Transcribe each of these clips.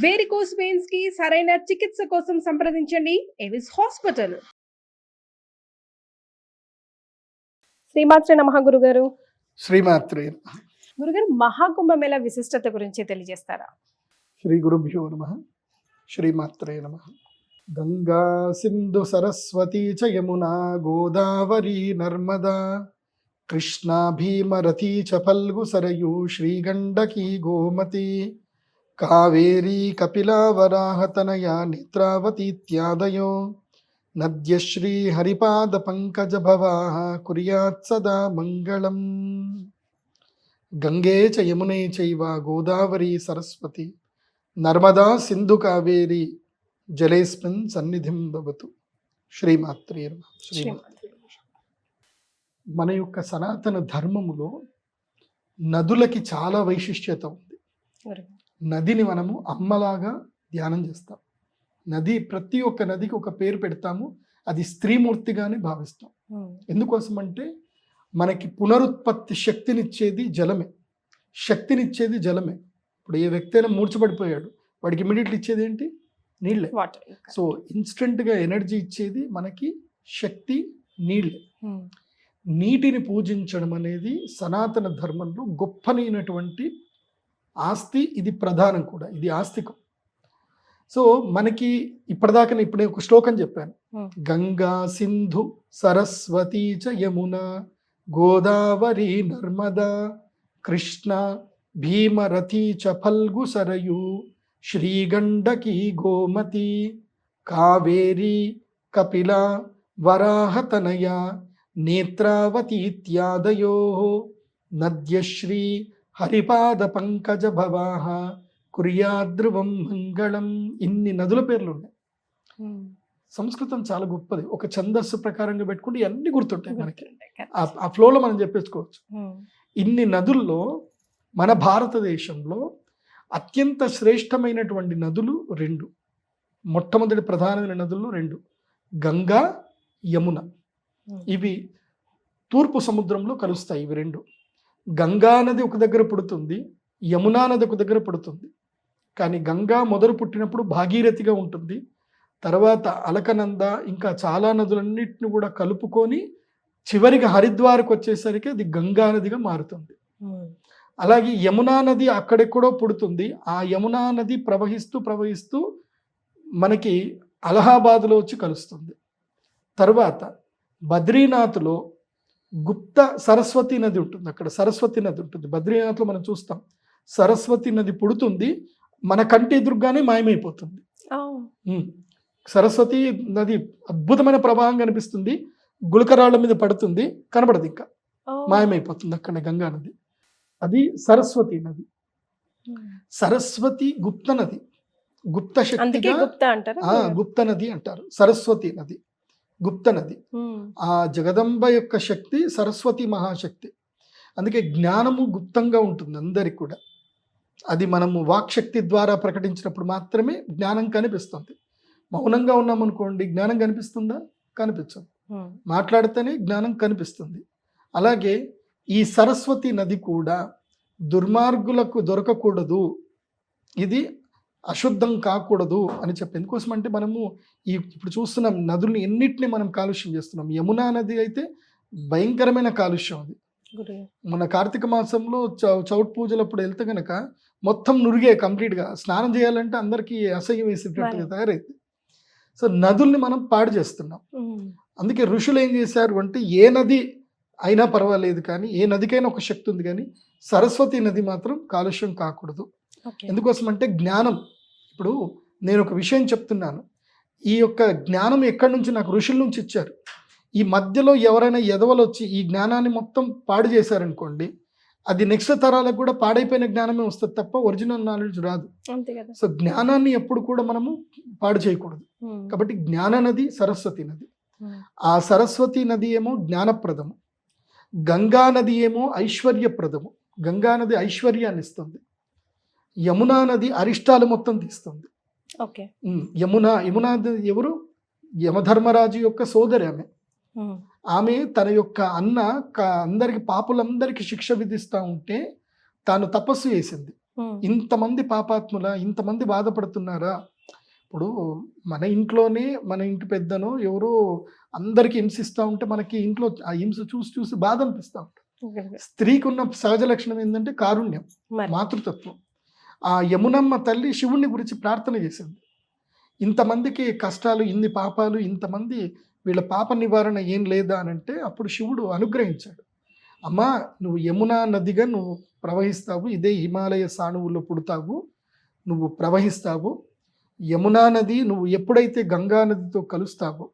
Varicose veins కి సరైన చికిత్స కోసం సంప్రదించండి ఎవిస్ హాస్పిటల్. శ్రీమాత్రే నమః గురుగారు. శ్రీమాత్రే నమః. గురుగారు, మహాకుంభమేళ విశిష్టత గురించి తెలియజేస్తారా? శ్రీ గురుభ్యో నమః. శ్రీమాత్రే నమః. గంగా సింధు సరస్వతి చ యమునా గోదావరి నర్మదా కృష్ణా భీమరథీ చ ఫల్గు సరయూ శ్రీగండకీ గోమతి కావేరీ కపిలా వరాహతనయా నేత్రావతీత్యాదయో నద్యశ్రీ హరిపాద పంకజ భవాః కుర్యాత్ సదా మంగళం. గంగే చ యమునే చైవ గోదావరి సరస్వతి నర్మదా సింధు కావేరి జలేస్మిన్ సన్నిధిం భవతు. శ్రీమాత్రే నమః. మన యొక్క సనాతన ధర్మములో నదులకి చాలా వైశిష్ట్యత ఉంది. నదిని మనము అమ్మలాగా ధ్యానం చేస్తాం. నది, ప్రతి ఒక్క నదికి ఒక పేరు పెడతాము. అది స్త్రీమూర్తిగానే భావిస్తాం. ఎందుకోసం అంటే మనకి పునరుత్పత్తి శక్తినిచ్చేది జలమే. శక్తినిచ్చేది జలమే. ఇప్పుడు ఏ వ్యక్తి అయినా మూర్చబడిపోయాడు, వాడికి ఇమీడియట్లీ ఇచ్చేది ఏంటి? నీళ్ళే. సో ఇన్స్టెంట్గా ఎనర్జీ ఇచ్చేది మనకి శక్తి నీళ్ళే. నీటిని పూజించడం అనేది సనాతన ధర్మంలో గొప్పనైనటువంటి ఆస్తి. ఇది ప్రధానం కూడా, ఇది ఆస్తికం. సో మనకి ఇప్పటిదాకా ఇప్పుడే ఒక శ్లోకం చెప్పాను. గంగా సింధు సరస్వతి చ యమునా గోదావరి నర్మదా కృష్ణ భీమరథీ చ ఫల్గు సరయూ శ్రీగండకీ గోమతి కావేరీ కపిలా వరాహతనయా నేత్రావతీత్యాదయో నద్యశ్రీ హరిపాద పంకజ భవాః కుర్యాద్రువం మంగళం. ఇన్ని నదుల పేర్లు ఉన్నాయి. సంస్కృతం చాలా గొప్పది. ఒక ఛందస్సు ప్రకారంగా పెట్టుకుంటే ఇవన్నీ గుర్తుంటాయి మనకి. ఆ ఫ్లోలో మనం చెప్పేసుకోవచ్చు. ఇన్ని నదుల్లో మన భారతదేశంలో అత్యంత శ్రేష్టమైనటువంటి నదులు రెండు. మొట్టమొదటి ప్రధానమైన నదుల్లో రెండు, గంగా, యమున. ఇవి తూర్పు సముద్రంలో కలుస్తాయి. ఇవి రెండు. గంగా నది ఒక దగ్గర పుడుతుంది, యమునా నది ఒక దగ్గర పుడుతుంది. కానీ గంగా మొదలు పుట్టినప్పుడు భాగీరథిగా ఉంటుంది. తర్వాత అలకనంద, ఇంకా చాలా నదులన్నిటిని కూడా కలుపుకొని చివరికి హరిద్వార్కి వచ్చేసరికి అది గంగా నదిగా మారుతుంది. అలాగే యమునా నది అక్కడెక్కడో పుడుతుంది. ఆ యమునా నది ప్రవహిస్తూ ప్రవహిస్తూ మనకి అలహాబాద్లో వచ్చి కలుస్తుంది. తర్వాత బద్రీనాథ్లో గుప్త సరస్వతి నది ఉంటుంది. అక్కడ సరస్వతి నది ఉంటుంది. బద్రీనాథ్లో మనం చూస్తాం సరస్వతి నది పుడుతుంది, మన కంటి ఎదురుగానే మాయమైపోతుంది. సరస్వతి నది అద్భుతమైన ప్రవాహం కనిపిస్తుంది, గులకరాళ్ళ మీద పడుతుంది, కనబడదు, ఇంకా మాయమైపోతుంది అక్కడ గంగా నది. అది సరస్వతి నది. సరస్వతి గుప్త నది, గుప్త శక్తిగా గుప్త నది అంటారు. సరస్వతి నది గుప్త నది. ఆ జగదంబ యొక్క శక్తి సరస్వతి మహాశక్తి. అందుకే జ్ఞానము గుప్తంగా ఉంటుంది అందరికి కూడా. అది మనము వాక్శక్తి ద్వారా ప్రకటించినప్పుడు మాత్రమే జ్ఞానం కనిపిస్తుంది. మౌనంగా ఉన్నామనుకోండి, జ్ఞానం కనిపిస్తుందా? కనిపించదు. మాట్లాడితేనే జ్ఞానం కనిపిస్తుంది. అలాగే ఈ సరస్వతి నది కూడా దుర్మార్గులకు దొరకకూడదు, ఇది అశుద్ధం కాకూడదు అని చెప్పి. ఎందుకోసం అంటే మనము ఇప్పుడు చూస్తున్నాం నదుల్ని ఎన్నిటిని మనం కాలుష్యం చేస్తున్నాం. యమునా నది అయితే భయంకరమైన కాలుష్యం. అది మన కార్తీక మాసంలో చౌట్ పూజలప్పుడు వెళ్తే కనుక మొత్తం నురిగే కంప్లీట్గా. స్నానం చేయాలంటే అందరికీ అసహ్యం వేసేటట్టుగా తయారైంది. సో నదుల్ని మనం పాడు చేస్తున్నాం. అందుకే ఋషులు ఏం చేశారు అంటే, ఏ నది అయినా పర్వాలేదు కానీ, ఏ నదికైనా ఒక శక్తి ఉంది కానీ సరస్వతి నది మాత్రం కాలుష్యం కాకూడదు. ఎందుకోసం అంటే జ్ఞానం. ఇప్పుడు నేను ఒక విషయం చెప్తున్నాను, ఈ యొక్క జ్ఞానం ఎక్కడి నుంచి? నాకు ఋషుల నుంచి ఇచ్చారు. ఈ మధ్యలో ఎవరైనా ఎదవలు వచ్చి ఈ జ్ఞానాన్ని మొత్తం పాడు చేశారనుకోండి, అది నెక్స్ట్ తరాలకు కూడా పాడైపోయిన జ్ఞానమే వస్తుంది తప్ప ఒరిజినల్ నాలెడ్జ్ రాదు. సో జ్ఞానాన్ని ఎప్పుడు కూడా మనము పాడు చేయకూడదు. కాబట్టి జ్ఞాన నది సరస్వతి నది. ఆ సరస్వతి నది ఏమో జ్ఞానప్రదము, గంగా నది ఏమో ఐశ్వర్యప్రదము. గంగా నది ఐశ్వర్యాన్ని ఇస్తుంది, యమునా నది అరిష్టాలు మొత్తం తీస్తుంది. యమునా ఎవరు? యమధర్మరాజు యొక్క సోదరి ఆమె. ఆమె తన యొక్క అందరికి పాపులందరికీ శిక్ష విధిస్తూ ఉంటే తాను తపస్సు చేసింది. ఇంతమంది పాపాత్ముల, ఇంతమంది బాధపడుతున్నారా? ఇప్పుడు మన ఇంట్లోనే మన ఇంటి పెద్దనో ఎవరో అందరికి హింసిస్తూ ఉంటే మనకి ఇంట్లో ఆ హింస చూసి చూసి బాధ అనిపిస్తూ ఉంటుంది. స్త్రీకి ఉన్న సహజ లక్షణం ఏంటంటే కారుణ్యం, మాతృతత్వం. ఆ యమునమ్మ తల్లి శివుణ్ణి గురించి ప్రార్థన చేసింది. ఇంతమందికి కష్టాలు, ఇన్ని పాపాలు, ఇంతమంది వీళ్ళ పాప నివారణ ఏం లేదా అని అంటే అప్పుడు శివుడు అనుగ్రహించాడు. అమ్మా, నువ్వు యమునా నదిగా నువ్వు ప్రవహిస్తావు, ఇదే హిమాలయ సానువుల్లో పుడతావు, నువ్వు ప్రవహిస్తావు. యమునా నది నువ్వు ఎప్పుడైతే గంగా నదితో కలుస్తావో,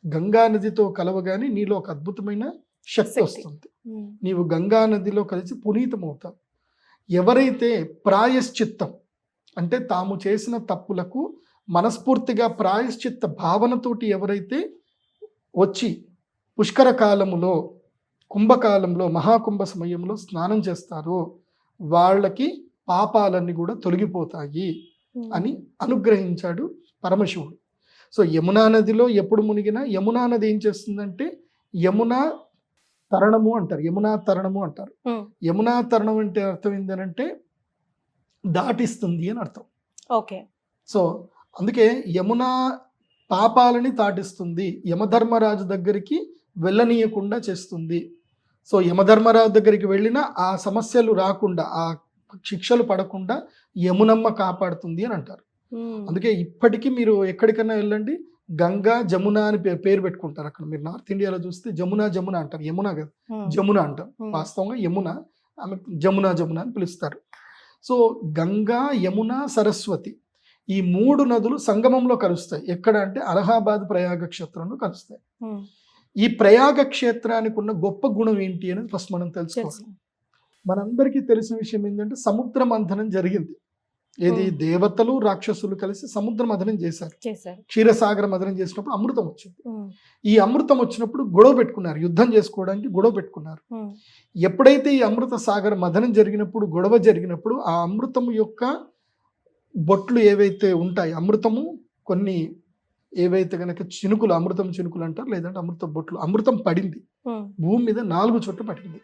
గంగా నదితో కలవగానే నీలో ఒక అద్భుతమైన శక్తి వస్తుంది. నీవు గంగా నదిలో కలిసి పునీతమవుతావు. ఎవరైతే ప్రాయశ్చిత్తం అంటే తాము చేసిన తప్పులకు మనస్ఫూర్తిగా ప్రాయశ్చిత్త భావనతోటి ఎవరైతే వచ్చి పుష్కర కాలములో, కుంభకాలంలో, మహాకుంభ సమయంలో స్నానం చేస్తారో వాళ్ళకి పాపాలన్నీ కూడా తొలగిపోతాయి అని అనుగ్రహించాడు పరమశివుడు. సో యమునా నదిలో ఎప్పుడు మునిగినా యమునా నది ఏం చేస్తుందంటే యమునా తరణము అంటారు, యమునా తరణము అంటారు. యమునా తరణం అంటే అర్థం ఏంటంటే దాటిస్తుంది అని అర్థం. ఓకే. సో అందుకే యమునా పాపాలని దాటిస్తుంది, యమధర్మరాజు దగ్గరికి వెళ్ళనీయకుండా చేస్తుంది. సో యమధర్మరాజు దగ్గరికి వెళ్ళినా ఆ సమస్యలు రాకుండా, ఆ శిక్షలు పడకుండా యమునమ్మ కాపాడుతుంది అని అంటారు. అందుకే ఇప్పటికీ మీరు ఎక్కడికైనా వెళ్ళండి, గంగా జమున అని పేరు పెట్టుకుంటారు. అక్కడ మీరు నార్త్ ఇండియాలో చూస్తే జమున జమున అంటారు, యమున కదా జమున అంటారు. వాస్తవంగా యమున, ఆమె జమున జమున అని పిలుస్తారు. సో గంగా, యమున, సరస్వతి ఈ 3 నదులు సంగమంలో కలుస్తాయి. ఎక్కడ అంటే అలహాబాద్ ప్రయాగ క్షేత్రంలో కలుస్తాయి. ఈ ప్రయాగ క్షేత్రానికి ఉన్న గొప్ప గుణం ఏంటి అనేది ఫస్ట్ మనం తెలుసుకోవాలి. మనందరికీ తెలిసిన విషయం ఏంటంటే సముద్ర మంథనం జరిగింది. ఏది దేవతలు రాక్షసులు కలిసి సముద్ర మథనం చేశారు. క్షీరసాగర మథనం చేసినప్పుడు అమృతం వచ్చింది. ఈ అమృతం వచ్చినప్పుడు గొడవ పెట్టుకున్నారు, యుద్ధం చేసుకోవడానికి గొడవ పెట్టుకున్నారు. ఎప్పుడైతే ఈ అమృత సాగర మథనం జరిగినప్పుడు, గొడవ జరిగినప్పుడు ఆ అమృతం యొక్క బొట్లు ఏవైతే ఉంటాయి, అమృతము కొన్ని ఏవైతే కనుక చినుకులు, అమృతం చినుకులు అంటారు, లేదంటే అమృత బొట్లు, అమృతం పడింది భూమి మీద 4 చోట్ల పడింది.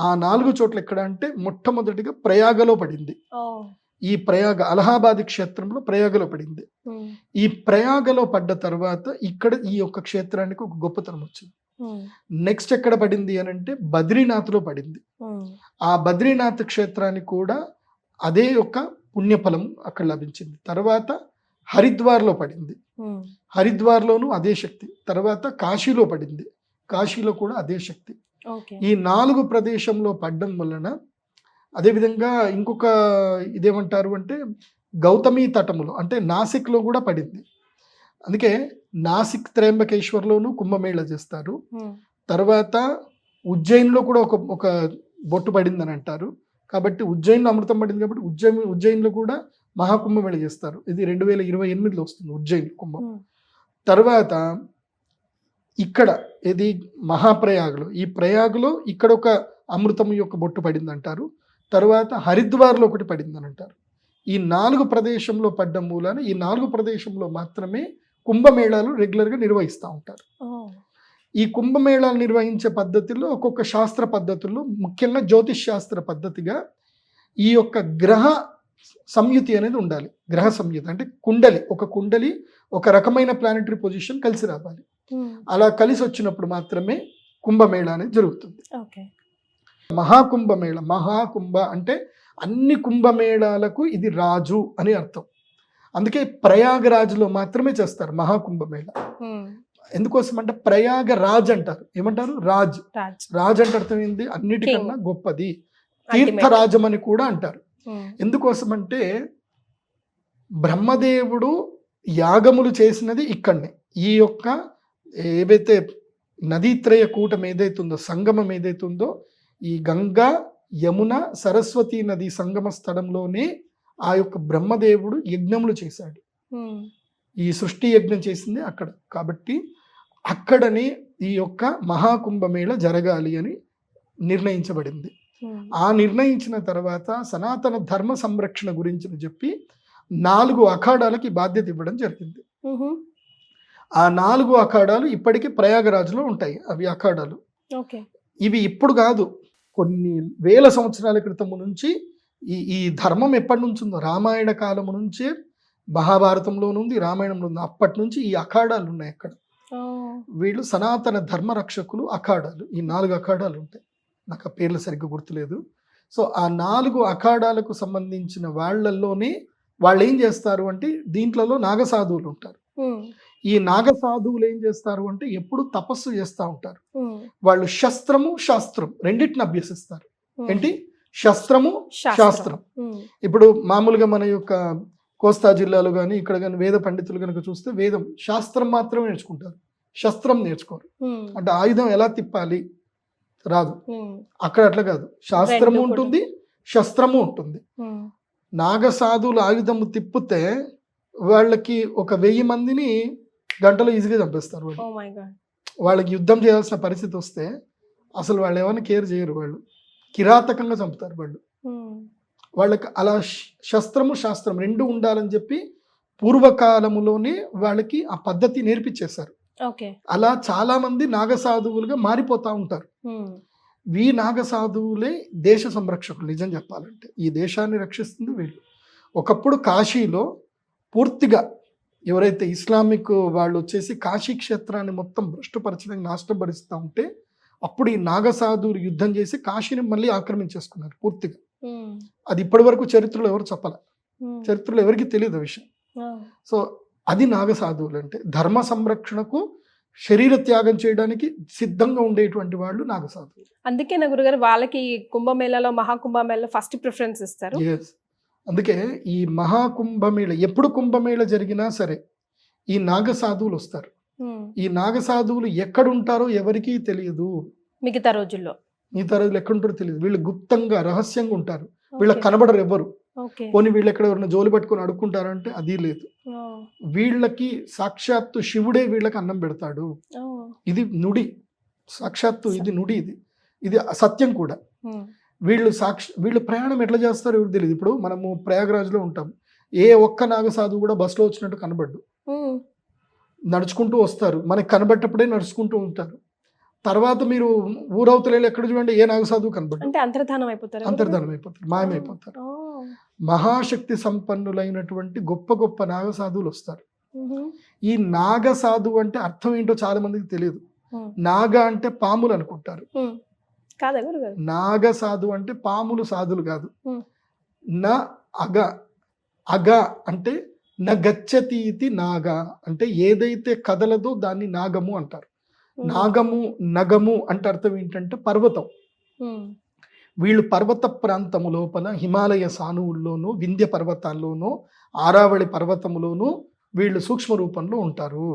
ఆ 4 చోట్ల ఎక్కడ అంటే మొట్టమొదటిగా ప్రయాగలో పడింది. ఈ ప్రయాగ అలహాబాద్ క్షేత్రంలో ప్రయాగలో పడింది. ఈ ప్రయాగలో పడ్డ తర్వాత ఇక్కడ ఈ యొక్క క్షేత్రానికి ఒక గొప్పతనం వచ్చింది. నెక్స్ట్ ఎక్కడ పడింది అని అంటే బద్రీనాథ్లో పడింది. ఆ బద్రీనాథ్ క్షేత్రానికి కూడా అదే యొక్క పుణ్యఫలం అక్కడ లభించింది. తర్వాత హరిద్వార్లో పడింది, హరిద్వార్లోనూ అదే శక్తి. తర్వాత కాశీలో పడింది, కాశీలో కూడా అదే శక్తి. ఈ 4 ప్రదేశంలో పడ్డం వలన, అదేవిధంగా ఇంకొక ఇదేమంటారు అంటే గౌతమి తటములో అంటే నాసిక్లో కూడా పడింది. అందుకే నాసిక్ త్రయంబకేశ్వర్లోనూ కుంభమేళ చేస్తారు. తర్వాత ఉజ్జయిన్లో కూడా ఒక బొట్టు పడిందని అంటారు. కాబట్టి ఉజ్జయిన్లో అమృతం పడింది కాబట్టి ఉజ్జయిన్లో కూడా మహాకుంభమేళ చేస్తారు. ఇది 2028లో వస్తుంది ఉజ్జయిన్ కుంభం. తర్వాత ఇక్కడ ఇది మహాప్రయాగ్లో, ఈ ప్రయాగ్లో ఇక్కడ ఒక అమృతం యొక్క బొట్టు పడింది అంటారు. తర్వాత హరిద్వార్లో ఒకటి పడిందని అంటారు. ఈ 4 ప్రదేశంలో పడ్డ మూలాన ఈ 4 ప్రదేశంలో మాత్రమే కుంభమేళాలు రెగ్యులర్గా నిర్వహిస్తూ ఉంటారు. ఈ కుంభమేళాలు నిర్వహించే పద్ధతిలో ఒక్కొక్క శాస్త్ర పద్ధతుల్లో, ముఖ్యంగా జ్యోతిష్ శాస్త్ర పద్ధతిగా ఈ యొక్క గ్రహ సంయుతి అనేది ఉండాలి. గ్రహ సంయుతి అంటే కుండలి, ఒక కుండలి ఒక రకమైన ప్లానెటరీ పొజిషన్ కలిసి రావాలి. అలా కలిసి వచ్చినప్పుడు మాత్రమే కుంభమేళ అనేది జరుగుతుంది. మహాకుంభమేళ, మహాకుంభ అంటే అన్ని కుంభమేళాలకు ఇది రాజు అని అర్థం. అందుకే ప్రయాగరాజ్లో మాత్రమే చేస్తారు మహాకుంభమేళ. ఎందుకోసం అంటే ప్రయాగ రాజ్ అంటారు. ఏమంటారు? రాజ్. రాజ్ అంటే అర్థం ఏంది? అన్నిటికన్నా గొప్పది. తీర్థరాజం అని కూడా అంటారు. ఎందుకోసం అంటే బ్రహ్మదేవుడు యాగములు చేసినది ఇక్కడనే. ఈ యొక్క ఏవైతే నదీత్రయ కూటం ఏదైతుందో, సంగమం ఏదైతుందో, ఈ గంగా, యమున, సరస్వతి నది సంగమ స్థలంలోనే ఆ యొక్క బ్రహ్మదేవుడు యజ్ఞములు చేశాడు. ఈ సృష్టి యజ్ఞం చేసింది అక్కడ. కాబట్టి అక్కడనే ఈ యొక్క మహాకుంభమేళ జరగాలి అని నిర్ణయించబడింది. ఆ నిర్ణయించిన తర్వాత సనాతన ధర్మ సంరక్షణ గురించి చెప్పి 4 అఖాడాలకి బాధ్యత ఇవ్వడం జరిగింది. ఆ 4 అఖాడాలు ఇప్పటికీ ప్రయాగరాజ్లో ఉంటాయి. అవి అఖాడాలు. ఇవి ఇప్పుడు కాదు, కొన్ని వేల సంవత్సరాల క్రితం నుంచి ఈ ధర్మం ఎప్పటి నుంచి ఉందో రామాయణ కాలం నుంచే మహాభారతంలోనూ ఉంది, రామాయణంలో ఉంది. అప్పటి నుంచి ఈ అఖాడాలు ఉన్నాయి అక్కడ. వీళ్ళు సనాతన ధర్మ రక్షకులు అఖాడాలు. ఈ 4 అఖాడాలు ఉంటాయి, నాకు ఆ పేర్లు సరిగ్గా గుర్తులేదు. సో ఆ 4 అఖాడాలకు సంబంధించిన వాళ్ళల్లోనే వాళ్ళు ఏం చేస్తారు అంటే దీంట్లో నాగసాధువులు ఉంటారు. ఈ నాగసాధువులు ఏం చేస్తారు అంటే ఎప్పుడు తపస్సు చేస్తూ ఉంటారు. వాళ్ళు శస్త్రము శాస్త్రం రెండింటిని అభ్యసిస్తారు. ఏంటి? శస్త్రము శాస్త్రం. ఇప్పుడు మామూలుగా మన యొక్క కోస్తా జిల్లాలో కానీ ఇక్కడ కానీ వేద పండితులు కనుక చూస్తే వేదం శాస్త్రం మాత్రమే నేర్చుకుంటారు, శస్త్రం నేర్చుకోరు. అంటే ఆయుధం ఎలా తిప్పాలి రాదు. అక్కడ అట్లా కాదు, శాస్త్రము ఉంటుంది శస్త్రము ఉంటుంది. నాగసాధువులు ఆయుధము తిప్పితే వాళ్ళకి ఒక 1000 మందిని గంటలో ఈజీగా చంపేస్తారు. వాళ్ళకి యుద్ధం చేయాల్సిన పరిస్థితి వస్తే అసలు వాళ్ళు ఏమైనా కేర్ చేయరు, వాళ్ళు కిరాతకంగా చంపుతారు. వాళ్ళకి అలా శస్త్రము శాస్త్రం 2 ఉండాలని చెప్పి పూర్వకాలములోనే వాళ్ళకి ఆ పద్ధతి నేర్పించేశారు. అలా చాలా మంది నాగసాధువులుగా మారిపోతా ఉంటారు. ఈ నాగసాధువులే దేశ సంరక్షకులు. నిజం చెప్పాలంటే ఈ దేశాన్ని రక్షిస్తుంది వీళ్ళు. ఒకప్పుడు కాశీలో పూర్తిగా ఎవరైతే ఇస్లామిక్ వాళ్ళు వచ్చేసి కాశీ క్షేత్రాన్ని మొత్తం భ్రష్టుపరచడానికి నాశనపరుస్తూ ఉంటే అప్పుడు ఈ నాగసాధువులు యుద్ధం చేసి కాశీని మళ్ళీ ఆక్రమించేసుకున్నారు పూర్తిగా. అది ఇప్పటి వరకు చరిత్రలో ఎవరు చెప్పాల, చరిత్రలో ఎవరికి తెలియదు ఆ విషయం. సో అది నాగసాధువులు అంటే ధర్మ సంరక్షణకు శరీర త్యాగం చేయడానికి సిద్ధంగా ఉండేటువంటి వాళ్ళు నాగసాధువులు. అందుకే నా గురుగారు వాళ్ళకి కుంభమేళలో మహాకుంభమేళలో ఫస్ట్ ప్రిఫరెన్స్ ఇస్తారు. అందుకే ఈ మహాకుంభమేళ ఎప్పుడు కుంభమేళ జరిగినా సరే ఈ నాగసాధువులు వస్తారు. ఈ నాగసాధువులు ఎక్కడుంటారో ఎవరికీ తెలియదు. మిగతా రోజుల్లో ఎక్కడుంటారో తెలియదు. వీళ్ళు గుప్తంగా రహస్యంగా ఉంటారు. వీళ్ళకి కనబడరు ఎవరు. పోనీ వీళ్ళు ఎక్కడ ఎవరైనా జోలి పట్టుకొని అడుక్కుంటారంటే అది లేదు. వీళ్ళకి సాక్షాత్తు శివుడే వీళ్ళకి అన్నం పెడతాడు. ఇది నుడి, సాక్షాత్తు ఇది నుడి, ఇది సత్యం కూడా. వీళ్ళు ప్రయాణం ఎట్లా చేస్తారో ఎవరికి తెలియదు. ఇప్పుడు మనము ప్రయాగరాజ్లో ఉంటాం, ఏ ఒక్క నాగసాధువు కూడా బస్సులో వచ్చినట్టు కనబడ్డు. నడుచుకుంటూ వస్తారు, మనకి కనబడ్డప్పుడే నడుచుకుంటూ ఉంటారు. తర్వాత మీరు ఊరవతలేళ్ళు ఎక్కడ చూడండి ఏ నాగసాధువు కనబడ్డు, అంతర్ధానం అయిపోతారు, మాయమైపోతారు. మహాశక్తి సంపన్నులైనటువంటి గొప్ప గొప్ప నాగసాధువులు వస్తారు. ఈ నాగసాధువు అంటే అర్థం ఏంటో చాలా మందికి తెలియదు. నాగ అంటే పాములు అనుకుంటారు. నాగసాధు అంటే పాములు సాధులు కాదు. అగ అంటే నగచ్చతీతి నాగ అంటే ఏదైతే కదలదో దాన్ని నాగము అంటారు. నాగము నగము అంటే అర్థం ఏంటంటే పర్వతం. వీళ్ళు పర్వత ప్రాంతము లోపల హిమాలయ సానువుల్లోనూ వింధ్య పర్వతాల్లోనూ ఆరావళి పర్వతములోనూ వీళ్ళు సూక్ష్మ రూపంలో ఉంటారు.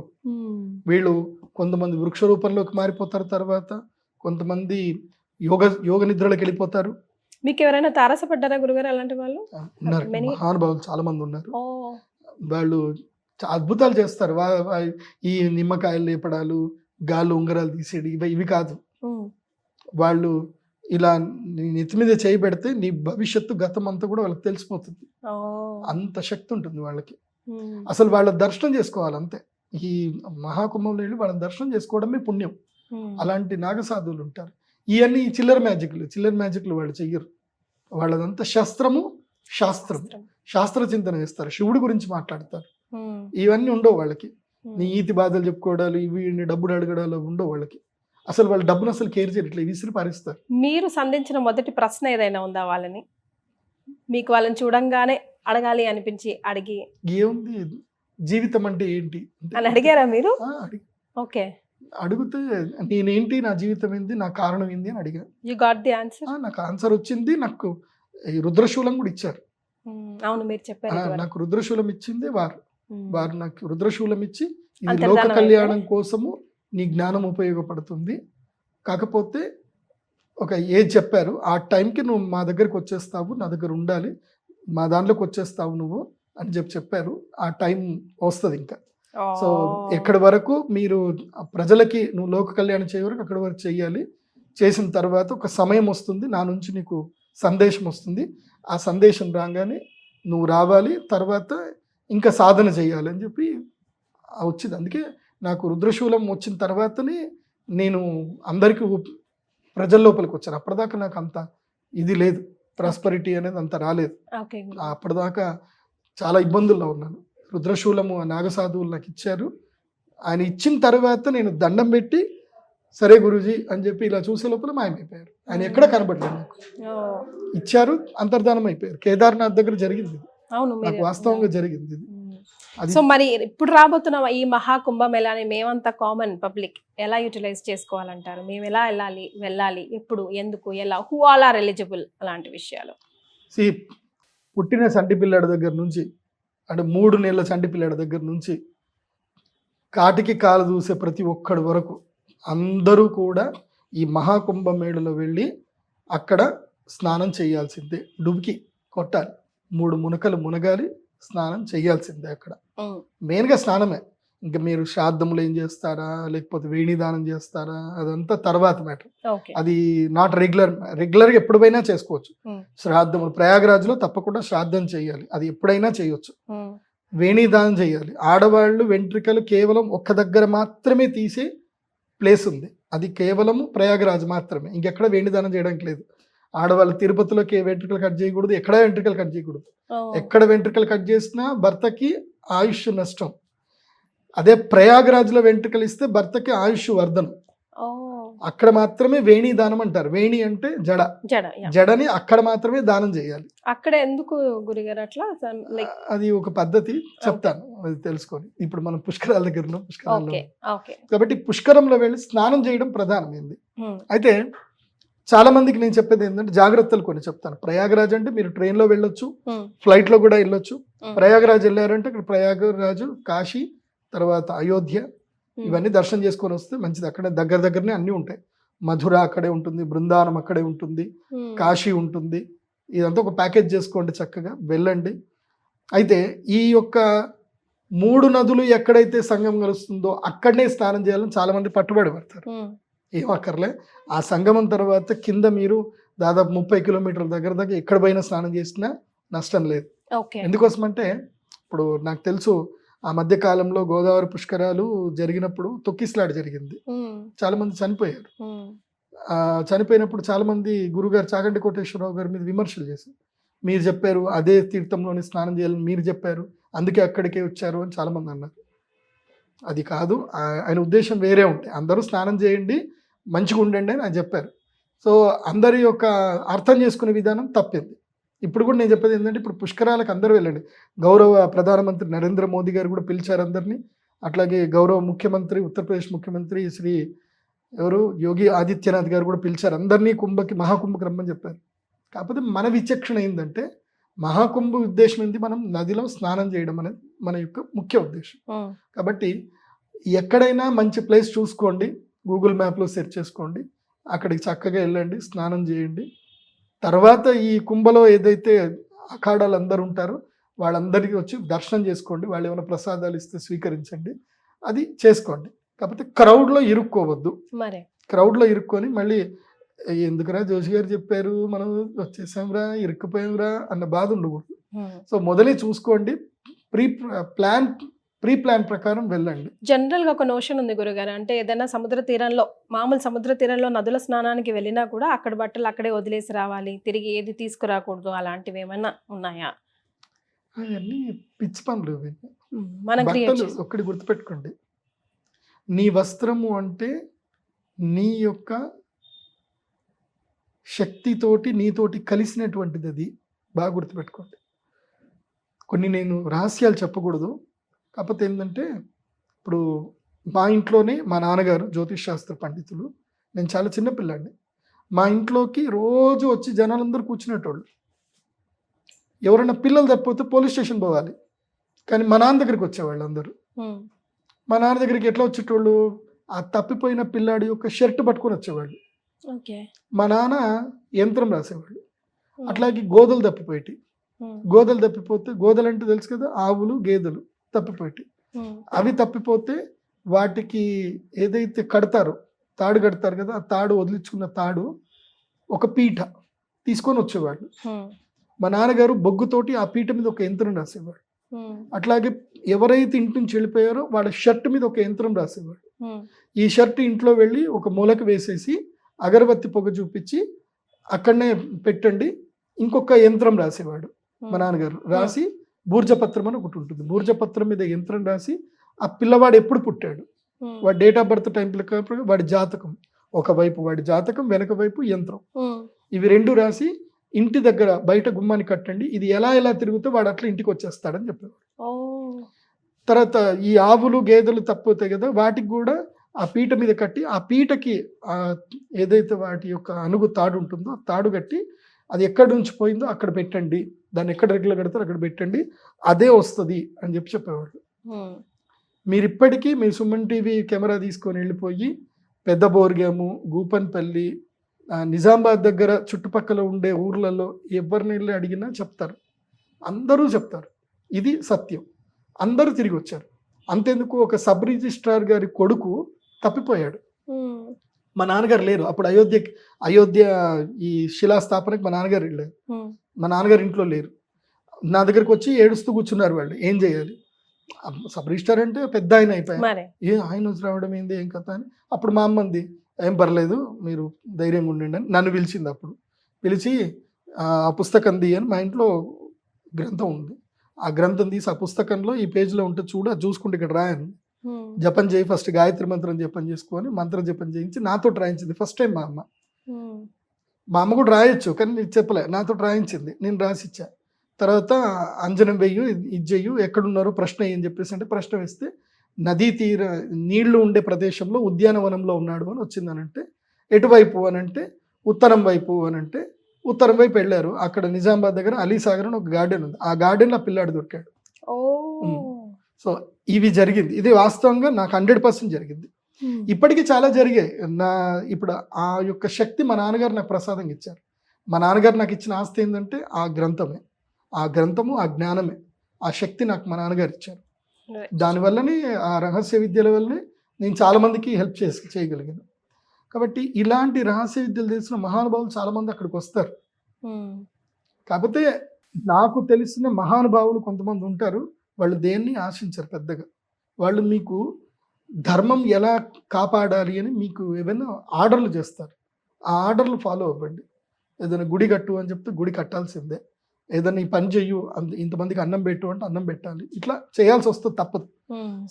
వీళ్ళు కొంతమంది వృక్ష రూపంలోకి మారిపోతారు, తర్వాత కొంతమంది యోగ నిద్రలోకి వెళ్ళిపోతారు. మీకు ఎవరైనా తారసపడ్డారా గురుగారు అలాంటి వాళ్ళు? ఉన్నారు, మహానుభావులు చాలా మంది ఉన్నారు. వాళ్ళు అద్భుతాలు చేస్తారు. ఈ నిమ్మకాయలు లేపడాలు, గాళ్ళు ఉంగరాలు తీసేది ఇవి కాదు. వాళ్ళు ఇలా నెత్తి మీద చేయి పెడితే నీ భవిష్యత్తు గతం అంతా కూడా వాళ్ళకి తెలిసిపోతుంది. అంత శక్తి ఉంటుంది వాళ్ళకి. అసలు వాళ్ళ దర్శనం చేసుకోవాలి అంతే. ఈ మహాకుంభంలో వెళ్ళి వాళ్ళ దర్శనం చేసుకోవడమే పుణ్యం. అలాంటి నాగసాధువులు ఉంటారు. ఇవన్నీ చిల్లర మ్యాజిక్లు వాళ్ళు చెయ్యరు. వాళ్ళదంతా శస్త్రము శాస్త్రం, శాస్త్ర చింతన చేస్తారు, శివుడి గురించి మాట్లాడతారు. ఇవన్నీ ఉండవు వాళ్ళకి. నీ ఈతి బాధలు చెప్పుకోవడాలు, ఇవి డబ్బులు అడగడాలు ఉండవు వాళ్ళకి. అసలు వాళ్ళ డబ్బును అసలు కేర్ చేయట్లేదు, విసిరి పారేస్తారు. మీరు సంధించిన మొదటి ప్రశ్న ఏదైనా ఉందా వాళ్ళని? మీకు వాళ్ళని చూడంగానే అడగాలి అనిపించి అడిగి ఏముంది జీవితం అంటే ఏంటి అని అడిగారా మీరు? ఓకే, అడిగితే నేనేంటి, నా జీవితం ఏంది, నా కారణం ఏంది అని అడిగా. You got the answer. నాకు ఆన్సర్ వచ్చింది. నాకు రుద్రశూలం కూడా ఇచ్చారు. అవును, మీరు చెప్పారు. నాకు రుద్రశూలం ఇచ్చింది వారు నాకు రుద్రశూలం ఇచ్చి ఇది లోక కళ్యాణం కోసము నీ జ్ఞానం ఉపయోగపడుతుంది. కాకపోతే ఒక ఏజ్ చెప్పారు, ఆ టైంకి నువ్వు మా దగ్గరికి వచ్చేస్తావు, నా దగ్గర ఉండాలి, మా దాంట్లోకి వచ్చేస్తావు నువ్వు అని చెప్పారు. ఆ టైం వస్తుంది ఇంకా. సో ఎక్కడి వరకు మీరు ప్రజలకి నువ్వు లోక కళ్యాణం చేయ వరకు అక్కడి వరకు చెయ్యాలి. చేసిన తర్వాత ఒక సమయం వస్తుంది, నా నుంచి నీకు సందేశం వస్తుంది. ఆ సందేశం రాగానే నువ్వు రావాలి, తర్వాత ఇంకా సాధన చేయాలి అని చెప్పి వచ్చింది. అందుకే నాకు రుద్రశూలం వచ్చిన తర్వాతనే నేను అందరికీ ప్రజల లోపలికి వచ్చాను. అప్పటిదాకా నాకు అంత ఇది లేదు. ప్రాస్పరిటీ అనేది అంత రాలేదు. ఓకే అప్పటిదాకా చాలా ఇబ్బందుల్లో ఉన్నాను. రుద్రశూలము ఆ నాగసాధువులు నాకు ఇచ్చారు. ఆయన ఇచ్చిన తర్వాత నేను దండం పెట్టి సరే గురూజీ అని చెప్పి ఇలా చూసే లోపల మాయమైపోయారు. ఆయన ఎక్కడ కనబడలేదు నాకు. ఇచ్చారు, అంతర్ధానం అయిపోయారు. కేదార్నాథ్ దగ్గర జరిగింది ఇది. అవును నాకు వాస్తవంగా జరిగింది ఇది. అది సో మరి ఇప్పుడు రాబోతున్న ఈ మహాకుంభమేళాని మేమంతా కామన్ పబ్లిక్ ఎలా యూటిలైజ్ చేసుకోవాలంటారు? మేము ఎలా వెళ్ళాలి, ఎప్పుడు, ఎందుకు, ఎలా, హూ ఆల్ ఆర్ ఎలిజిబుల్, అలాంటి విషయాలు. పుట్టిన చంటి పిల్లాడి దగ్గర నుంచి, అంటే 3 నెలల చంటి పిల్లాడి దగ్గర నుంచి కాటికి కాలు దూసే ప్రతి ఒక్కడి వరకు అందరూ కూడా ఈ మహాకుంభమేళలో వెళ్ళి అక్కడ స్నానం చేయాల్సిందే. డుబ్కి కొట్టాలి, 3 మునకలు మునగాలి, స్నానం చేయాల్సిందే. అక్కడ మెయిన్గా స్నానమే. ఇంకా మీరు శ్రాద్ధములు ఏం చేస్తారా, లేకపోతే వేణిదానం చేస్తారా, అదంతా తర్వాత మ్యాటర్. అది నాట్ రెగ్యులర్గా ఎప్పుడైనా చేసుకోవచ్చు. శ్రాద్ధములు ప్రయాగరాజ్లో తప్పకుండా శ్రాద్ధం చేయాలి, అది ఎప్పుడైనా చేయొచ్చు. వేణిదానం చేయాలి. ఆడవాళ్ళు వెంట్రుకలు కేవలం ఒక్క దగ్గర మాత్రమే తీసే ప్లేస్ ఉంది, అది కేవలము ప్రయాగరాజ్ మాత్రమే. ఇంకెక్కడ వేణిదానం చేయడానికి లేదు. ఆడవాళ్ళు తిరుపతిలోకి వెంట్రుకలు కట్ చేయకూడదు, ఎక్కడ వెంట్రుకలు కట్ చేయకూడదు. ఎక్కడ వెంట్రుకలు కట్ చేసినా భర్తకి ఆయుష్ నష్టం. అదే ప్రయాగరాజ్లో వెంట్రుకలు ఇస్తే భర్తకి ఆయుష్ వర్ధనం. అక్కడ మాత్రమే వేణి దానం అంటారు. వేణి అంటే జడ, జడని అక్కడ మాత్రమే దానం చేయాలి. అక్కడ ఎందుకు గురుగారు అట్లా? అది ఒక పద్ధతి, చెప్తాను అది తెలుసుకొని. ఇప్పుడు మనం పుష్కరాల దగ్గర ఉన్నాం, పుష్కరాల్లో కాబట్టి పుష్కరంలో వెళ్ళి స్నానం చేయడం ప్రధానమైంది. అయితే చాలా మందికి నేను చెప్పేది ఏంటంటే జాగ్రత్తలు కొన్ని చెప్తాను. ప్రయాగరాజ్ అంటే మీరు ట్రైన్లో వెళ్ళొచ్చు, ఫ్లైట్లో కూడా వెళ్ళొచ్చు. ప్రయాగరాజ్ వెళ్ళారంటే ఇక్కడ ప్రయాగరాజు, కాశీ, తర్వాత అయోధ్య, ఇవన్నీ దర్శనం చేసుకొని వస్తే మంచిది. అక్కడ దగ్గరనే అన్నీ ఉంటాయి. మధుర అక్కడే ఉంటుంది, బృందావనం అక్కడే ఉంటుంది, కాశీ ఉంటుంది. ఇదంతా ఒక ప్యాకేజ్ చేసుకోండి, చక్కగా వెళ్ళండి. అయితే ఈ యొక్క 3 నదులు ఎక్కడైతే సంగమం కలుస్తుందో అక్కడనే స్నానం చేయాలని చాలా మంది పట్టుబడి పడతారు. ఏం అక్కర్లే. ఆ సంగమం తర్వాత కింద మీరు దాదాపు 30 కిలోమీటర్ల దగ్గర ఎక్కడ పోయినా స్నానం చేసినా నష్టం లేదు. ఎందుకోసం అంటే ఇప్పుడు నాకు తెలుసు ఆ మధ్య కాలంలో గోదావరి పుష్కరాలు జరిగినప్పుడు తొక్కిసలాట జరిగింది, చాలా మంది చనిపోయారు. చనిపోయినప్పుడు చాలా మంది గురుగారు చాగంటి కోటేశ్వరరావు గారి మీద విమర్శలు చేశారు. మీరు చెప్పారు అదే తీర్థంలోని స్నానం చేయాలని మీరు చెప్పారు, అందుకే అక్కడికే వచ్చారు అని చాలా మంది అన్నారు. అది కాదు, ఆయన ఉద్దేశం వేరే ఉంటాయి. అందరూ స్నానం చేయండి, మంచిగా ఉండండి అని ఆయన చెప్పారు. సో అందరి యొక్క అర్థం చేసుకునే విధానం తప్పింది. ఇప్పుడు కూడా నేను చెప్పేది ఏంటంటే ఇప్పుడు పుష్కరాలకు అందరూ వెళ్ళండి. గౌరవ ప్రధానమంత్రి నరేంద్ర మోదీ గారు కూడా పిలిచారు అందరినీ. అట్లాగే గౌరవ ముఖ్యమంత్రి, ఉత్తరప్రదేశ్ ముఖ్యమంత్రి శ్రీ యోగి ఆదిత్యనాథ్ గారు కూడా పిలిచారు అందరినీ మహాకుంభకి రమ్మని చెప్పారు. కాకపోతే మన విచక్షణ ఏంటంటే మహాకుంభ ఉద్దేశం ఏంటి, మనం నదిలో స్నానం చేయడం అనేది మన యొక్క ముఖ్య ఉద్దేశం. కాబట్టి ఎక్కడైనా మంచి ప్లేస్ చూసుకోండి, గూగుల్ మ్యాప్లో సెర్చ్ చేసుకోండి, అక్కడికి చక్కగా వెళ్ళండి, స్నానం చేయండి. తర్వాత ఈ కుంభలో ఏదైతే అఖాడాలు అందరూ ఉంటారో వాళ్ళందరికీ వచ్చి దర్శనం చేసుకోండి, వాళ్ళు ఏమైనా ప్రసాదాలు ఇస్తే స్వీకరించండి, అది చేసుకోండి. కాకపోతే క్రౌడ్లో ఇరుక్కోవద్దు. క్రౌడ్లో ఇరుక్కొని మళ్ళీ ఎందుకురా జోషి గారు చెప్పారు మనం వచ్చేసాంరా ఇరుక్కుపోయాంరా అన్న బాధ ఉండకూడదు. సో మొదలే చూసుకోండి, ప్రీ ప్లాన్ ప్రకారం వెళ్ళండి. జనరల్ గా ఒక నోషన్ ఉంది గురుగారు, అంటే ఏదైనా మామూలు సముద్ర తీరంలో నదుల స్నానానికి వెళ్ళినా కూడా అక్కడ బట్టలు అక్కడే వదిలేసి రావాలి, తిరిగి ఏది తీసుకురాకూడదు, అలాంటివి ఏమైనా ఉన్నాయా? అవన్నీ పిచ్చి పనులు. బట్టలు ఒక్కటి గుర్తుపెట్టుకోండి, నీ వస్త్రము అంటే నీ యొక్క శక్తితోటి నీతోటి కలిసినటువంటిది, అది బాగా గుర్తుపెట్టుకోండి. కొన్ని నేను రహస్యాలు చెప్పకూడదు, కాకపోతే ఏంటంటే ఇప్పుడు మా ఇంట్లోనే మా నాన్నగారు జ్యోతిష్ శాస్త్ర పండితులు, నేను చాలా చిన్నపిల్లాడిని. మా ఇంట్లోకి రోజు వచ్చి జనాలందరూ కూర్చునేటోళ్ళు. ఎవరైనా పిల్లలు తప్పిపోతే పోలీస్ స్టేషన్ పోవాలి, కానీ మా నాన్న దగ్గరికి వచ్చేవాళ్ళు అందరూ. మా నాన్న దగ్గరికి ఎట్లా వచ్చేటోళ్ళు, ఆ తప్పిపోయిన పిల్లాడి యొక్క షర్ట్ పట్టుకొని వచ్చేవాళ్ళు. మా నాన్న యంత్రం రాసేవాళ్ళు. అట్లాగే గోదలు తప్పిపోతే గోదలు అంటే తెలుసు కదా, ఆవులు గేదెలు తప్పిపోయి అవి తప్పిపోతే వాటికి ఏదైతే కడతారో తాడు కడతారు కదా, ఆ తాడు వదిలించుకున్న తాడు ఒక పీఠ తీసుకొని వచ్చేవాళ్ళు. మా నాన్నగారు బొగ్గుతోటి ఆ పీఠ మీద ఒక యంత్రం రాసేవాడు. అట్లాగే ఎవరైతే ఇంటి నుంచి వెళ్ళిపోయారో వాళ్ళ షర్ట్ మీద ఒక యంత్రం రాసేవాడు. ఈ షర్ట్ ఇంట్లో వెళ్ళి ఒక మూలకి వేసేసి అగరబత్తి పొగ చూపించి అక్కడనే పెట్టండి, ఇంకొక యంత్రం రాసేవాడు మా నాన్నగారు. రాసి బూర్జపత్రం అని ఒకటి ఉంటుంది. బూర్జపత్రం మీద యంత్రం రాసి ఆ పిల్లవాడు ఎప్పుడు పుట్టాడు, వాడి డేట్ ఆఫ్ బర్త్ టైం ప్రకారం వాడి జాతకం, ఒకవైపు వాడి జాతకం, వెనక వైపు యంత్రం, ఇవి రెండు రాసి ఇంటి దగ్గర బయట గుమ్మాన్ని కట్టండి, ఇది ఎలా ఎలా తిరిగితే వాడు అట్లా ఇంటికి వచ్చేస్తాడని చెప్పేవాడు. తర్వాత ఈ ఆవులు గేదెలు తప్పుతాయి కదా, వాటికి కూడా ఆ పీట మీద కట్టి ఆ పీటకి ఏదైతే వాటి యొక్క అణుగు తాడు ఉంటుందో తాడు కట్టి అది ఎక్కడి నుంచి పోయిందో అక్కడ పెట్టండి, దాన్ని ఎక్కడ రెగ్యులర్ కడతారో అక్కడ పెట్టండి, అదే వస్తుంది అని చెప్పేవాళ్ళు. మీరు ఇప్పటికీ మీ సుమన్ టీవీ కెమెరా తీసుకొని వెళ్ళిపోయి పెద్ద బోర్గాము, గూపన్పల్లి, నిజామాబాద్ దగ్గర చుట్టుపక్కల ఉండే ఊర్లలో ఎవరిని వెళ్ళి అడిగినా చెప్తారు, అందరూ చెప్తారు ఇది సత్యం. అందరూ తిరిగి వచ్చారు. అంతెందుకు, ఒక సబ్ రిజిస్ట్రార్ గారి కొడుకు తప్పిపోయాడు. మా నాన్నగారు లేరు అప్పుడు, అయోధ్య ఈ శిలాస్థాపనకి మా నాన్నగారు వెళ్ళారు. మా నాన్నగారు ఇంట్లో లేరు. నా దగ్గరకు వచ్చి ఏడుస్తూ కూర్చున్నారు వాళ్ళు, ఏం చేయాలి. సబ్ రిజిస్ట్రార్ అంటే పెద్ద ఆయన అయిపోయారు, ఆయన వచ్చి రావడం ఏంది ఏం కథ అని. అప్పుడు మా అమ్మంది, ఏం పర్లేదు మీరు ధైర్యంగా ఉండండి అని నన్ను పిలిచింది. అప్పుడు పిలిచి ఆ పుస్తకం తీయని, మా ఇంట్లో గ్రంథం ఉంది, ఆ గ్రంథం తీసి ఆ పుస్తకంలో ఈ పేజీలో ఉంటే చూడు, అది చూసుకుంటే ఇక్కడ రాయను, జపం చేయి, ఫస్ట్ గాయత్రి మంత్రం జపం చేసుకొని మంత్రం జపం చేయించి నాతో రాయించింది. ఫస్ట్ టైం మా అమ్మ కూడా రాయొచ్చు కానీ నీకు చెప్పలే, నాతో రాయించింది, నేను రాసిచ్చా. తర్వాత అంజనం వెయ్యి, ఇది చెయ్యు, ఎక్కడున్నారో ప్రశ్న అని చెప్పేసి అంటే ప్రశ్న వేస్తే నదీ తీర నీళ్లు ఉండే ప్రదేశంలో ఉద్యానవనంలో ఉన్నాడు అని వచ్చింది. అనంటే ఎటువైపు అనంటే ఉత్తరం వైపు అనంటే ఉత్తరం వైపు వెళ్ళారు. అక్కడ నిజామాబాద్ దగ్గర అలీసాగర్ అని ఒక గార్డెన్ ఉంది, ఆ గార్డెన్లో ఆ పిల్లాడు దొరికాడు. సో ఇవి జరిగింది, ఇది వాస్తవంగా నాకు 100% జరిగింది. ఇప్పటికీ చాలా జరిగాయి. ఇప్పుడు ఆ యొక్క శక్తి మా నాన్నగారు నాకు ప్రసాదంగా ఇచ్చారు. మా నాన్నగారు నాకు ఇచ్చిన ఆస్తి ఏంటంటే ఆ గ్రంథమే, ఆ గ్రంథము, ఆ జ్ఞానమే, ఆ శక్తి నాకు మా నాన్నగారు ఇచ్చారు. దానివల్లనే ఆ రహస్య విద్యల వల్లనే నేను చాలా మందికి హెల్ప్ చేయగలిగాను. కాబట్టి ఇలాంటి రహస్య విద్యలు తెలిసిన మహానుభావులు చాలా మంది అక్కడికి వస్తారు. కాకపోతే నాకు తెలిసిన మహానుభావులు కొంతమంది ఉంటారు, వాళ్ళు దేన్ని ఆశించరు పెద్దగా. వాళ్ళు మీకు ధర్మం ఎలా కాపాడాలి అని మీకు ఏమైనా ఆర్డర్లు చేస్తారు, ఆ ఆర్డర్లు ఫాలో అవ్వండి. ఏదైనా గుడి కట్టు అని చెప్తే గుడి కట్టాల్సిందే, ఏదైనా ఈ పని చెయ్యు, ఇంతమందికి అన్నం పెట్టు అంటే అన్నం పెట్టాలి, ఇట్లా చేయాల్సి వస్తుంది, తప్పదు.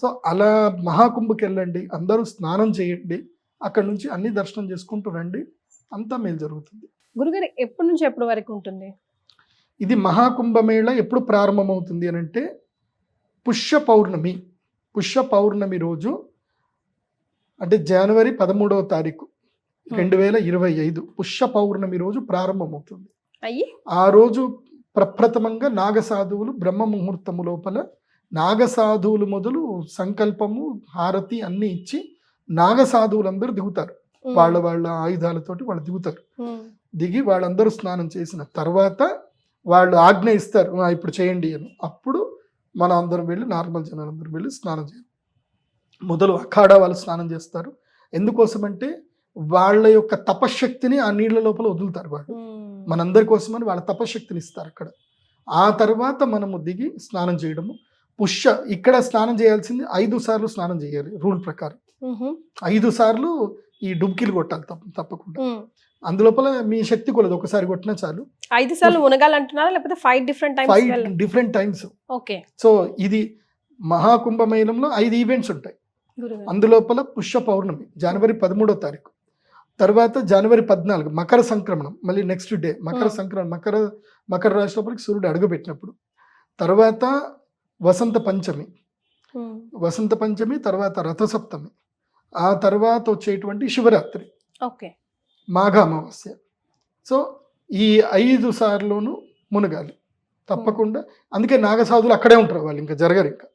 సో అలా మహాకుంభకి వెళ్ళండి, అందరూ స్నానం చేయండి, అక్కడ నుంచి అన్ని దర్శనం చేసుకుంటూ రండి, అంతా మేలు జరుగుతుంది. గురుగారు ఎప్పటి నుంచి ఎప్పటి వరకు ఉంటుంది ఇది మహాకుంభమేళ? ఎప్పుడు ప్రారంభమవుతుంది అని అంటే పుష్య పౌర్ణమి రోజు, అంటే జనవరి 13వ తారీఖు 2025 పుష్య పౌర్ణమి రోజు ప్రారంభమవుతుంది. ఆ రోజు ప్రప్రథమంగా నాగసాధువులు బ్రహ్మ ముహూర్తము లోపల నాగసాధువులు మొదలు సంకల్పము, హారతి అన్ని ఇచ్చి నాగసాధువులందరూ దిగుతారు. వాళ్ళ ఆయుధాలతోటి వాళ్ళు దిగుతారు. దిగి వాళ్ళందరూ స్నానం చేసిన తర్వాత వాళ్ళు ఆజ్ఞ ఇస్తారు, ఇప్పుడు చేయండి అని. అప్పుడు మనం అందరం వెళ్ళి, నార్మల్ జనాలందరూ వెళ్ళి స్నానం చేయాలి. మొదలు అఖాడా వాళ్ళు స్నానం చేస్తారు. ఎందుకోసమంటే వాళ్ళ యొక్క తపశక్తిని ఆ నీళ్ల లోపల వదులుతారు వాళ్ళు, మనందరి కోసమని వాళ్ళ తపశక్తిని ఇస్తారు అక్కడ. ఆ తర్వాత మనము దిగి స్నానం చేయడము. ఇక్కడ స్నానం చేయాల్సింది 5 సార్లు స్నానం చేయాలి రూల్ ప్రకారం. 5 సార్లు ఈ డుబ్కీలు కొట్టాలి తప్పకుండా. అందులోపల మీ శక్తి కొలదు, ఒకసారి కొట్టినా చాలు. 5 సార్లు మునగాలంటున్నారా లేకపోతే 5 డిఫరెంట్ టైమ్స్? ఓకే. సో ఇది మహాకుంభమేళంలో 5 ఈవెంట్స్ ఉంటాయి. అందులోపల పుష్య పౌర్ణమి జనవరి 13వ తారీఖు, తర్వాత జనవరి 14 మకర సంక్రమణం, మళ్ళీ నెక్స్ట్ డే మకర సంక్రమణం, మకర రాశి లోపలికి సూర్యుడు అడుగుపెట్టినప్పుడు. తర్వాత వసంత పంచమి, తర్వాత రథసప్తమి, ఆ తర్వాత వచ్చేటువంటి శివరాత్రి, మాఘ అమావాస్య. సో ఈ 5 సార్లును మునగాలి తప్పకుండా. అందుకే నాగసాధులు అక్కడే ఉంటారు, వాళ్ళు ఇంకా జరగరు. ఇంకా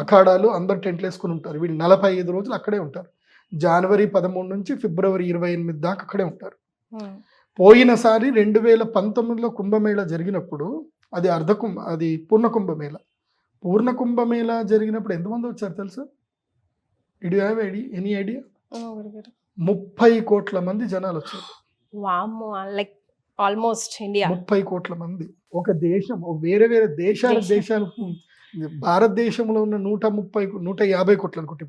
అఖాడాలు అందరు టెంట్లు వేసుకుని ఉంటారు. వీళ్ళు 45 రోజులు అక్కడే ఉంటారు. జనవరి 13 నుంచి ఫిబ్రవరి 28 దాకా అక్కడే ఉంటారు. పోయినసారి 2019లో కుంభమేళ జరిగినప్పుడు అది పూర్ణ కుంభమేళ జరిగినప్పుడు ఎంతమంది వచ్చారు తెలుసా? Did you have any idea? 30 కోట్ల మంది జనాలు వచ్చారు. లైక్ ఆల్మోస్ట్ ఇండియా 30 కోట్ల మంది. ఒక దేశం, వేరే దేశాలు భారతదేశంలో ఉన్న 150 కోట్లు అనుకుంటే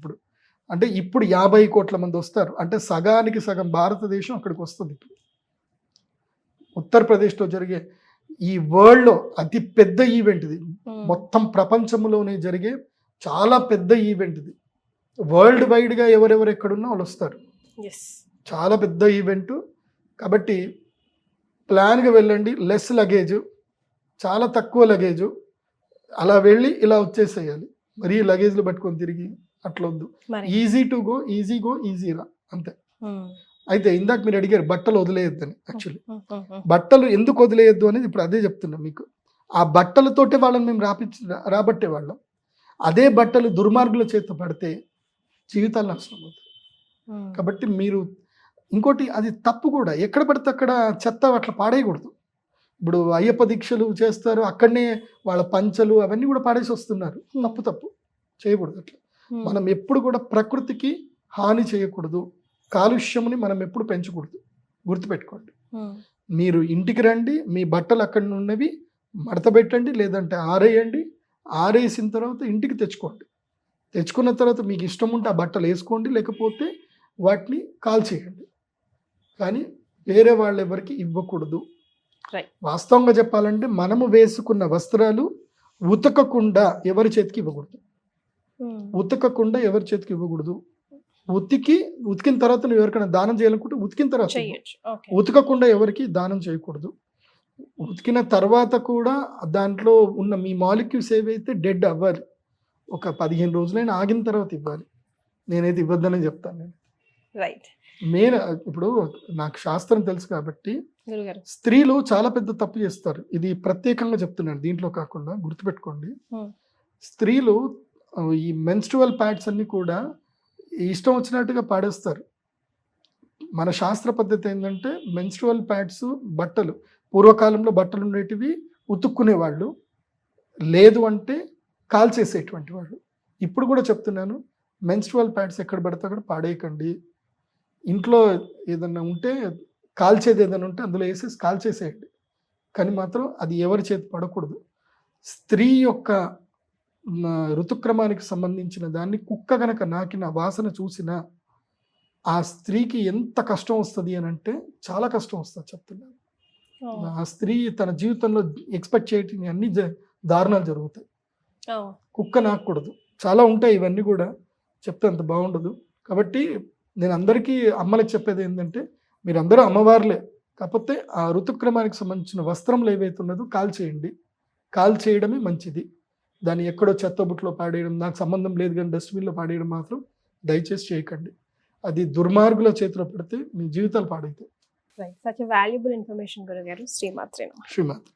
ఇప్పుడు 50 కోట్ల మంది వస్తారు. అంటే సగానికి సగం భారతదేశం అక్కడికి వస్తుంది. ఇప్పుడు ఉత్తరప్రదేశ్లో జరిగే ఈ వరల్డ్ లో అతి పెద్ద ఈవెంట్ ఇది. మొత్తం ప్రపంచంలోనే జరిగే చాలా పెద్ద ఈవెంట్ ఇది. వరల్డ్ వైడ్ గా ఎవరెవరు ఎక్కడున్నా వాళ్ళు వస్తారు. చాలా పెద్ద ఈవెంట్ కాబట్టి ప్లాన్గా వెళ్ళండి. లెస్ లగేజ్, చాలా తక్కువ లగేజ్, అలా వెళ్ళి ఇలా వచ్చేసేయాలి. మరీ లగేజ్లు పట్టుకొని తిరిగి అట్లా వద్దు. ఈజీ టు గో, ఈజీ రా, అంతే. అయితే ఇందాక మీరు అడిగారు బట్టలు వదిలేయొద్దని. యాక్చువల్లీ బట్టలు ఎందుకు వదిలేయొద్దు అనేది ఇప్పుడు అదే చెప్తున్నా మీకు. ఆ బట్టలతోటే వాళ్ళని మేము రాబట్టే వాళ్ళం. అదే బట్టలు దుర్మార్గుల చేత పడితే జీవితాలు నాశనం అవుతాయి. కాబట్టి మీరు ఇంకోటి, అది తప్పు కూడా. ఎక్కడ పడితే అక్కడ చెత్త అట్లా పాడేయకూడదు. ఇప్పుడు అయ్యప్ప దీక్షలు చేస్తారు, అక్కడనే వాళ్ళ పంచలు అవన్నీ కూడా పాడేసి వస్తున్నారు. తప్పు చేయకూడదు అట్లా. మనం ఎప్పుడు కూడా ప్రకృతికి హాని చేయకూడదు, కాలుష్యముని మనం ఎప్పుడు పెంచకూడదు. గుర్తుపెట్టుకోండి. మీరు ఇంటికి రండి, మీ బట్టలు అక్కడ ఉన్నవి మడత పెట్టండి, లేదంటే ఆరేయండి. ఆరేసిన తర్వాత ఇంటికి తెచ్చుకోండి. తెచ్చుకున్న తర్వాత మీకు ఇష్టం ఉంటే ఆ బట్టలు వేసుకోండి, లేకపోతే వాటిని కాల్చేయండి. కానీ వేరే వాళ్ళు ఎవరికి ఇవ్వకూడదు. వాస్తవంగా చెప్పాలంటే మనము వేసుకున్న వస్త్రాలు ఉతకకుండా ఎవరి చేతికి ఇవ్వకూడదు. ఉతికిన తర్వాత నువ్వు ఎవరికైనా దానం చేయాలనుకుంటే ఉతికిన తర్వాత, ఉతకకుండా ఎవరికి దానం చేయకూడదు. ఉతికిన తర్వాత కూడా దాంట్లో ఉన్న మీ మాలిక్యూల్స్ ఏవైతే డెడ్ అవ్వాలి, ఒక 15 రోజులైనా ఆగిన తర్వాత ఇవ్వాలి. నేనైతే ఇవ్వద్దనే చెప్తాను. నేను మెయిన్ ఇప్పుడు నాకు శాస్త్రం తెలుసు కాబట్టి, స్త్రీలు చాలా పెద్ద తప్పు చేస్తారు. ఇది ప్రత్యేకంగా చెప్తున్నాను, దీంట్లో కాకుండా. గుర్తుపెట్టుకోండి, స్త్రీలు ఈ మెన్స్ట్రువల్ ప్యాడ్స్ అన్ని కూడా ఇష్టం వచ్చినట్టుగా పాడేస్తారు. మన శాస్త్ర పద్ధతి ఏంటంటే మెన్స్ట్రువల్ ప్యాడ్స్, బట్టలు, పూర్వకాలంలో బట్టలు ఉండేటివి ఉతుక్కునేవాళ్ళు, లేదు అంటే కాల్చేసేటువంటి వాళ్ళు. ఇప్పుడు కూడా చెప్తున్నాను, మెన్స్ట్రువల్ ప్యాడ్స్ ఎక్కడ పడితే అక్కడ పాడేయకండి. ఇంట్లో ఏదన్నా ఉంటే, కాల్చేది ఏదైనా ఉంటే అందులో వేసేసి కాల్చేసేయండి. కానీ మాత్రం అది ఎవరి చేతి పడకూడదు. స్త్రీ యొక్క ఋతుక్రమానికి సంబంధించిన దాన్ని కుక్క గనక నాకిన వాసన చూసినా ఆ స్త్రీకి ఎంత కష్టం వస్తుంది అని అంటే చాలా కష్టం వస్తుంది చెప్తున్నాను. ఆ స్త్రీ తన జీవితంలో ఎక్స్పెక్ట్ చేయటం అన్ని దారుణాలు జరుగుతాయి. కుక్క నాకూడదు. చాలా ఉంటాయి, ఇవన్నీ కూడా చెప్తే అంత బాగుండదు. కాబట్టి నేను అందరికీ అమ్మలకు చెప్పేది ఏంటంటే, మీరందరూ అమ్మవార్లే, కాకపోతే ఆ ఋతుక్రమానికి సంబంధించిన వస్త్రంలో ఏవైతే ఉన్నదో కాల్చేయండి. కాల్చేయడమే మంచిది. దాన్ని ఎక్కడో చెత్తబుట్లో పాడేయడం, నాకు సంబంధం లేదు కానీ డస్ట్బిన్లో పాడేయడం మాత్రం దయచేసి చేయకండి. అది దుర్మార్గుల చేతిలో పెడితే మీ జీవితాలు పాడైతాయి. Right. Such a valuable information, Gurugaru. Srimatri. శ్రీమాత్రి.